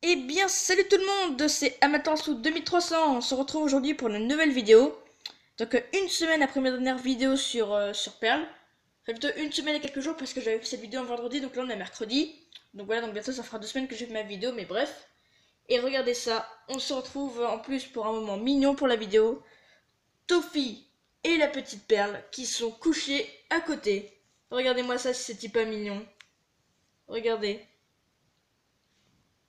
Eh bien, salut tout le monde, c'est Amaterasu 2300. On se retrouve aujourd'hui pour une nouvelle vidéo. Donc, une semaine après ma dernière vidéo sur Perle. Enfin, plutôt une semaine et quelques jours parce que j'avais fait cette vidéo un vendredi, donc là on est mercredi. Donc voilà, donc bientôt ça fera 2 semaines que j'ai fait ma vidéo, mais bref. Et regardez ça, on se retrouve en plus pour un moment mignon pour la vidéo. Toffee et la petite Perle qui sont couchés à côté. Regardez-moi ça si c'est pas mignon. Regardez.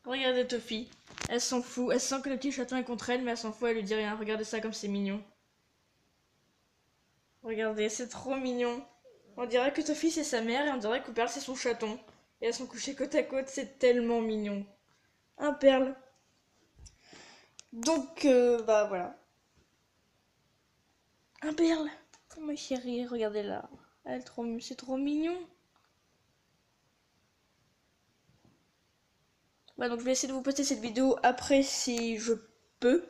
Regardez Toffee. Elle s'en fout. Elle sent que le petit chaton est contre elle, mais elle s'en fout, elle lui dit rien. Regardez ça comme c'est mignon. Regardez, c'est trop mignon. On dirait que Toffee c'est sa mère et on dirait que Perle c'est son chaton. Et elles sont couchées côte à côte, c'est tellement mignon. Un Perle. Donc, bah voilà. Un Perle. Oh ma chérie, regardez là. C'est trop mignon. Bah donc je vais essayer de vous poster cette vidéo après si je peux.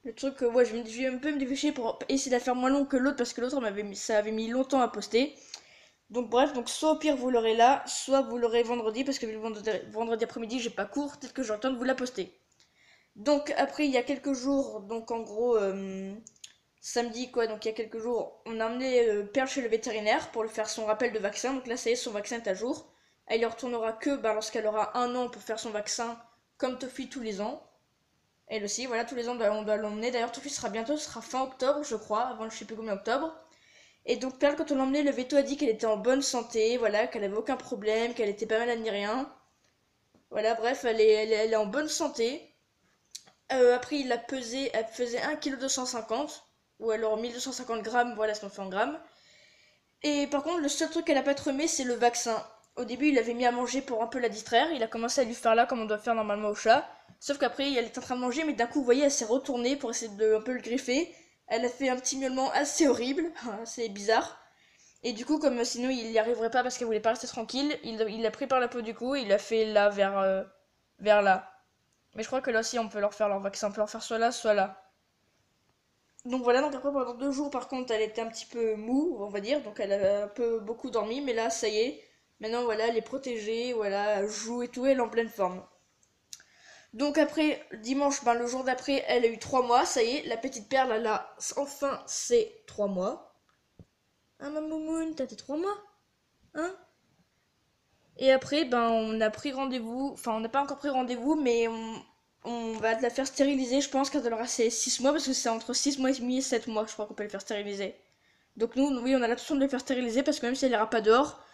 Le truc, ouais, je vais un peu me dépêcher pour essayer de la faire moins longue que l'autre parce que l'autre, ça avait mis longtemps à poster. Donc bref, donc soit au pire vous l'aurez là, soit vous l'aurez vendredi parce que le vendredi après-midi j'ai pas cours, peut-être que j'entends de vous la poster. Donc après il y a quelques jours, donc en gros samedi quoi, donc il y a quelques jours, on a emmené Perle chez le vétérinaire pour lui faire son rappel de vaccin. Donc là ça y est, son vaccin est à jour. Elle y retournera que lorsqu'elle aura 1 an pour faire son vaccin, comme Toffee tous les ans. Elle aussi, voilà, tous les ans on doit l'emmener. D'ailleurs Toffee sera bientôt, ce sera fin octobre je crois, avant je sais plus combien octobre. Et donc Perle, quand on l'a emmenée, le veto a dit qu'elle était en bonne santé, voilà, qu'elle avait aucun problème, qu'elle était pas malade ni rien. Voilà, bref, elle est en bonne santé. Après, il l'a pesée, elle faisait 1,250 kg, ou alors 1250 grammes, voilà ce qu'on fait en grammes. Et par contre, le seul truc qu'elle a pas trop aimé, c'est le vaccin. Au début, il l'avait mis à manger pour un peu la distraire, il a commencé à lui faire là comme on doit faire normalement au chat. Sauf qu'après, elle était en train de manger, mais d'un coup, vous voyez, elle s'est retournée pour essayer de un peu le griffer. Elle a fait un petit miaulement assez horrible, assez bizarre. Et du coup, comme sinon il n'y arriverait pas parce qu'elle voulait pas rester tranquille, il l'a pris par la peau du cou et il l'a fait là vers là. Mais je crois que là aussi on peut leur faire leur vaccin, on peut leur faire soit là, soit là. Donc voilà, donc après pendant 2 jours par contre elle était un petit peu mou, on va dire, donc elle a un peu beaucoup dormi, mais là ça y est, maintenant voilà, elle est protégée, voilà, elle joue et tout, elle est en pleine forme. Donc après, dimanche, ben, le jour d'après, elle a eu 3 mois, ça y est, la petite Perle, elle a enfin ses 3 mois. Hein, ma moumoune, t'as tes 3 mois? Hein? Et après, ben, on a pris rendez-vous. Enfin, on n'a pas encore pris rendez-vous, mais on va la faire stériliser, je pense, quand elle aura ses 6 mois, parce que c'est entre 6 mois et demi et 7 mois, je crois qu'on peut le faire stériliser. Donc nous, oui, on a l'intention de le faire stériliser, parce que même si elle ira pas dehors,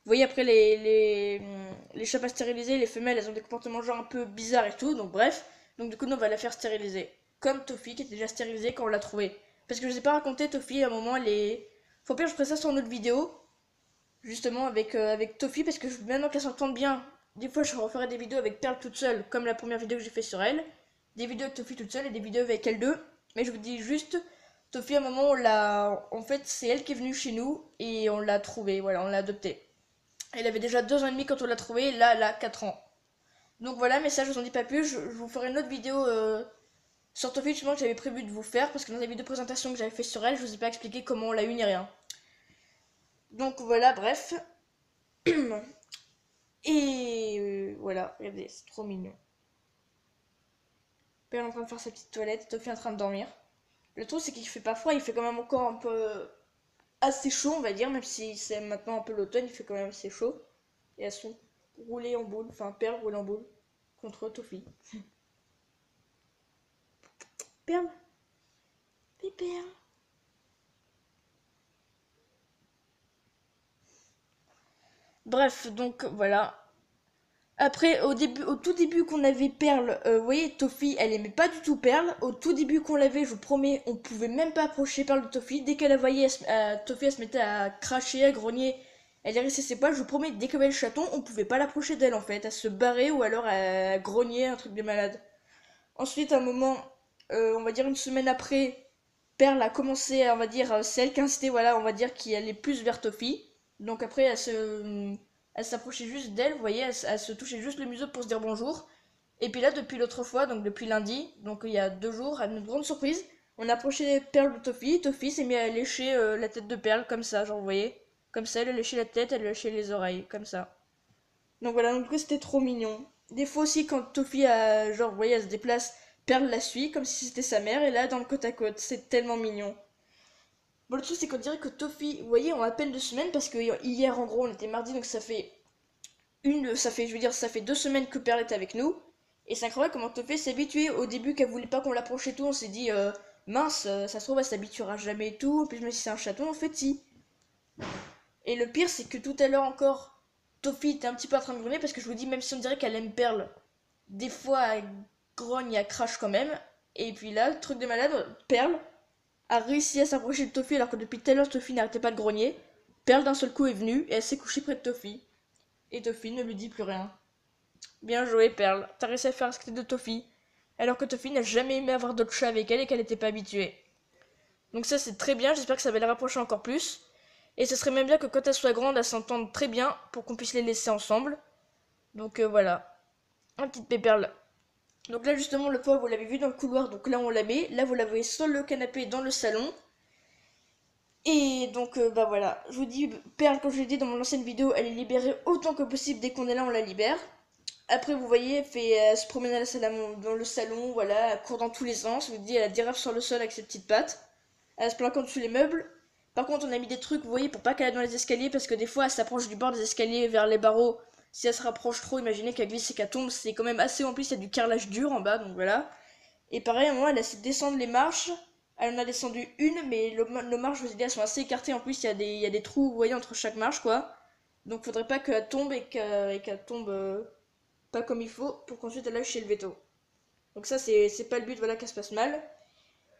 vous voyez, après, les chats pas stérilisés, les femelles, elles ont des comportements genre un peu bizarres et tout, donc bref. Donc du coup, nous, on va la faire stériliser. Comme Toffee, qui était déjà stérilisée quand on l'a trouvée. Parce que je vous ai pas raconté, Toffee, à un moment, elle est... Faut pire, je ferai ça sur une autre vidéo, justement avec Toffee parce que maintenant qu'elle s'entende bien, des fois je referai des vidéos avec Perle toute seule, comme la première vidéo que j'ai fait sur elle, des vidéos avec Toffee toute seule et des vidéos avec elle deux. Mais je vous dis juste, Toffee à un moment en fait c'est elle qui est venue chez nous et on l'a trouvée, voilà, on l'a adoptée. Elle avait déjà 2 ans et demi quand on l'a trouvée, là elle a 4 ans. Donc voilà, mais ça je vous en dis pas plus, je vous ferai une autre vidéo sur Toffee justement que j'avais prévu de vous faire parce que dans la vidéo de présentation que j'avais fait sur elle, je vous ai pas expliqué comment on l'a eu ni rien. Donc voilà, bref. Et voilà, regardez, c'est trop mignon. Père est en train de faire sa petite toilette, Toffee est en train de dormir. Le truc, c'est qu'il fait pas froid, il fait quand même encore un peu assez chaud, on va dire, même si c'est maintenant un peu l'automne, il fait quand même assez chaud. Et elles sont roulées en boule, enfin, Perle roulée en boule contre Toffee. Perle, Perle. Bref, donc voilà. Après, au tout début qu'on avait Perle, vous voyez, Toffee, elle aimait pas du tout Perle. Au tout début qu'on l'avait, je vous promets, on pouvait même pas approcher Perle de Toffee. Dès qu'elle la voyait, Toffee, elle se mettait à cracher, à grogner. Elle hérissait ses poils. Je vous promets, dès qu'elle voyait le chaton, on pouvait pas l'approcher d'elle en fait. Elle se barrait ou alors elle grognait, un truc de malade. Ensuite, un moment, on va dire une semaine après, Perle a commencé, on va dire, c'est elle qui a incité, voilà, on va dire, qui allait plus vers Toffee. Donc après, elle s'approchait juste d'elle, vous voyez, elle se touchait juste le museau pour se dire bonjour. Et puis là, depuis l'autre fois, donc depuis lundi, donc il y a 2 jours, à notre grande surprise, on a approché Perle de Toffee. Toffee s'est mis à lécher la tête de Perle, comme ça, genre, vous voyez. Comme ça, elle a léché la tête, elle a léché les oreilles, comme ça. Donc voilà, donc du coup, c'était trop mignon. Des fois aussi, quand Toffee, genre, vous voyez, elle se déplace, Perle la suit, comme si c'était sa mère, et là, dans le côte à côte. C'est tellement mignon. Bon, le truc, c'est qu'on dirait que Toffee, vous voyez, en à peine 2 semaines, parce que hier, en gros, on était mardi, donc je veux dire, ça fait 2 semaines que Perle est avec nous. Et c'est incroyable comment Toffee s'est habituée. Au début, qu'elle voulait pas qu'on l'approche et tout, on s'est dit, mince, ça se trouve, elle s'habituera jamais et tout. Puis je me suis dit, c'est un chaton, en fait, si. Et le pire, c'est que tout à l'heure encore, Toffee était un petit peu en train de grogner, parce que je vous dis, même si on dirait qu'elle aime Perle, des fois, elle grogne, elle crache quand même. Et puis là, le truc de malade, Perle a réussi à s'approcher de Toffee, alors que depuis tout à l'heure, Toffee n'arrêtait pas de grogner. Perle, d'un seul coup, est venue, et elle s'est couchée près de Toffee. Et Toffee ne lui dit plus rien. Bien joué, Perle. T'as réussi à faire un script de Toffee. Alors que Toffee n'a jamais aimé avoir d'autres chats avec elle et qu'elle n'était pas habituée. Donc ça, c'est très bien. J'espère que ça va les rapprocher encore plus. Et ce serait même bien que quand elles soient grandes, elles s'entendent très bien pour qu'on puisse les laisser ensemble. Donc voilà. Un petit péperle. Donc là, justement, le poids, vous l'avez vu dans le couloir. Donc là, on la met. Là, vous la voyez sur le canapé dans le salon. Et donc, bah voilà. Je vous dis, Perle, comme je l'ai dit dans mon ancienne vidéo, elle est libérée autant que possible. Dès qu'on est là, on la libère. Après, vous voyez, elle se promène à la salle dans le salon, voilà, elle court dans tous les sens. Je vous dis, elle a des rêves sur le sol avec ses petites pattes. Elle se planque en dessous les meubles. Par contre, on a mis des trucs, vous voyez, pour pas qu'elle aille dans les escaliers, parce que des fois, elle s'approche du bord des escaliers vers les barreaux. Si elle se rapproche trop, imaginez qu'elle glisse et qu'elle tombe, c'est quand même assez. En plus, il y a du carrelage dur en bas, donc voilà. Et pareil, à un moment, elle a essayé de descendre les marches. Elle en a descendu une, mais nos marches, je vous ai dit, elles sont assez écartées. En plus, il y a des trous, vous voyez, entre chaque marche, quoi. Donc, faudrait pas qu'elle tombe et qu'elle tombe pas comme il faut pour qu'ensuite elle aille chez le veto. Donc ça c'est pas le but, voilà, qu'elle se passe mal.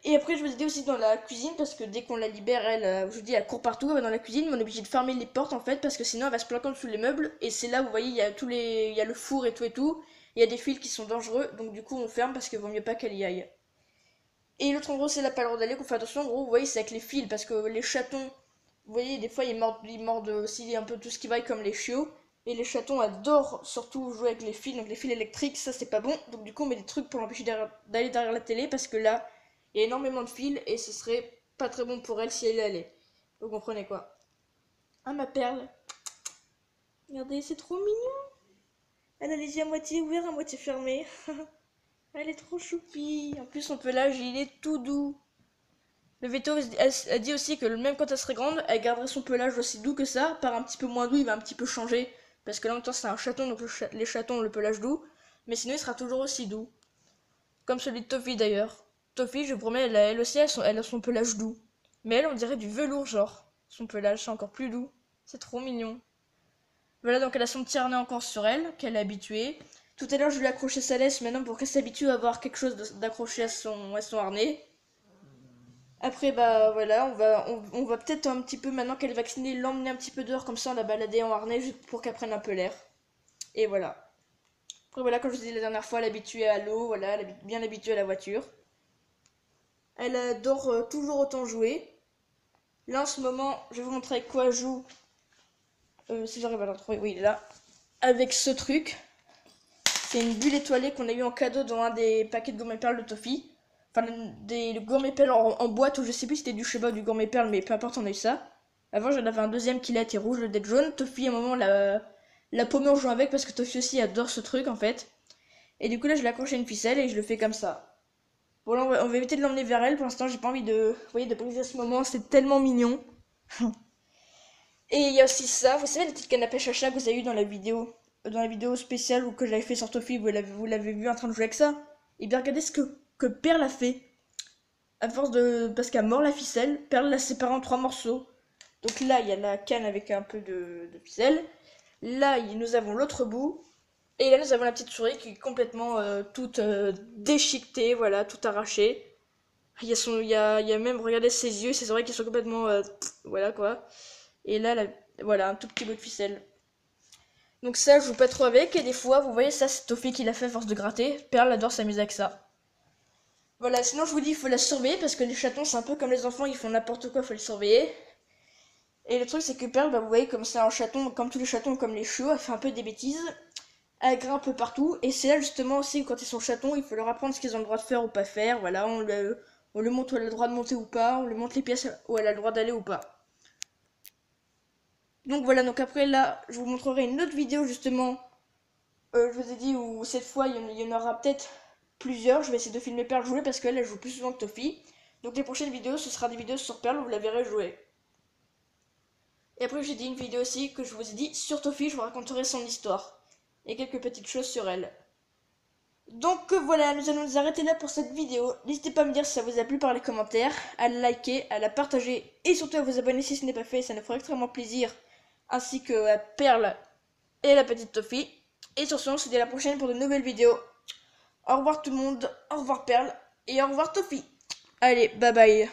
Et après je vous ai dit aussi dans la cuisine, parce que dès qu'on la libère, elle, je vous dis, elle court partout, elle va dans la cuisine, mais on est obligé de fermer les portes en fait, parce que sinon elle va se planquer sous les meubles, et c'est là, vous voyez, il y a le four et tout, il y a des fils qui sont dangereux, donc du coup on ferme parce qu'il vaut mieux pas qu'elle y aille. Et l'autre en gros c'est la palette d'aller qu'on fait attention, en gros vous voyez c'est avec les fils, parce que les chatons, vous voyez des fois ils mordent aussi un peu tout ce qui va comme les chiots, et les chatons adorent surtout jouer avec les fils, donc les fils électriques, ça c'est pas bon. Donc du coup on met des trucs pour l'empêcher d'aller derrière la télé parce que là, il y a énormément de fils et ce serait pas très bon pour elle si elle y allait. Vous comprenez quoi? Ah ma perle, regardez, c'est trop mignon. Elle a les yeux à moitié ouverts, à moitié fermés. Elle est trop choupie. En plus son pelage il est tout doux. Le veto elle dit aussi que même quand elle serait grande, elle garderait son pelage aussi doux que ça, par un petit peu moins doux, il va un petit peu changer. Parce que là en même temps c'est un chaton, donc les chatons ont le pelage doux. Mais sinon il sera toujours aussi doux. Comme celui de Toffee d'ailleurs. Toffee, je vous promets, elle aussi, elle a son pelage doux. Mais elle, on dirait du velours, genre. Son pelage, c'est encore plus doux. C'est trop mignon. Voilà, donc elle a son petit harnais encore sur elle, qu'elle est habituée. Tout à l'heure, je lui ai accroché sa laisse maintenant pour qu'elle s'habitue à avoir quelque chose d'accroché à son harnais. Après, bah voilà, on va peut-être un petit peu, maintenant qu'elle est vaccinée, l'emmener un petit peu dehors, comme ça on la balader en harnais, juste pour qu'elle prenne un peu l'air. Et voilà. Après, voilà, comme je vous disais la dernière fois, l'habituer à l'eau, voilà, elle est bien habituée à la voiture. Elle adore toujours autant jouer. Là en ce moment, je vais vous montrer avec quoi elle joue. Si j'arrive à la retrouver, oui, il est là. Avec ce truc. C'est une bulle étoilée qu'on a eu en cadeau dans un des paquets de gourmet perles de Toffee. Enfin, des gourmet perles en boîte, ou je sais plus si c'était du Sheba ou du gourmet perles, mais peu importe, on a eu ça. Avant, j'en avais un deuxième qui là était rouge, le dead jaune. Toffee, à un moment, la paumée en jouant avec parce que Toffee aussi adore ce truc en fait. Et du coup, là, je l'ai accroché à une ficelle et je le fais comme ça. Bon, là, on va éviter de l'emmener vers elle. Pour l'instant, j'ai pas envie de, vous voyez, de briser ce moment. C'est tellement mignon. Et il y a aussi ça. Vous savez, les petites cannes à pêche à chat que vous avez eu dans la vidéo spéciale ou que j'avais fait sur Toffee, vous l'avez vu en train de jouer avec ça. Et bien, regardez ce que Perle a fait. À force de, parce qu'elle mord la ficelle, Perle l'a séparée en 3 morceaux. Donc là, il y a la canne avec un peu de ficelle. Là, nous avons l'autre bout. Et là, nous avons la petite souris qui est complètement toute déchiquetée, voilà, toute arrachée. Il y a même, regardez ses yeux, ses oreilles qui sont complètement, voilà quoi. Et là, voilà, un tout petit bout de ficelle. Donc ça, je joue pas trop avec. Et des fois, vous voyez, ça, c'est Toffee qui l'a fait à force de gratter. Perle adore s'amuser avec ça. Voilà, sinon je vous dis, il faut la surveiller parce que les chatons, c'est un peu comme les enfants, ils font n'importe quoi, il faut les surveiller. Et le truc, c'est que Perle, bah, vous voyez, comme c'est un chaton, comme tous les chatons, comme les chiots, elle fait un peu des bêtises. Elle grimpe un peu partout. Et c'est là justement aussi, quand ils sont chatons, il faut leur apprendre ce qu'ils ont le droit de faire ou pas faire. Voilà, on lui montre où elle a le droit de monter ou pas, on lui montre les pièces où elle a le droit d'aller ou pas. Donc voilà, donc après là, je vous montrerai une autre vidéo justement Je vous ai dit où cette fois il y en aura peut-être plusieurs. Je vais essayer de filmer Perle jouer parce qu'elle elle joue plus souvent que Toffee. Donc les prochaines vidéos ce sera des vidéos sur Perle où vous la verrez jouer. Et après j'ai dit une vidéo aussi que je vous ai dit sur Toffee, je vous raconterai son histoire. Et quelques petites choses sur elle. Donc voilà, nous allons nous arrêter là pour cette vidéo. N'hésitez pas à me dire si ça vous a plu par les commentaires, à la liker, à la partager et surtout à vous abonner si ce n'est pas fait, ça nous ferait extrêmement plaisir. Ainsi que à Perle et la petite Toffee. Et sur ce, on se dit à la prochaine pour de nouvelles vidéos. Au revoir tout le monde, au revoir Perle et au revoir Toffee. Allez, bye bye.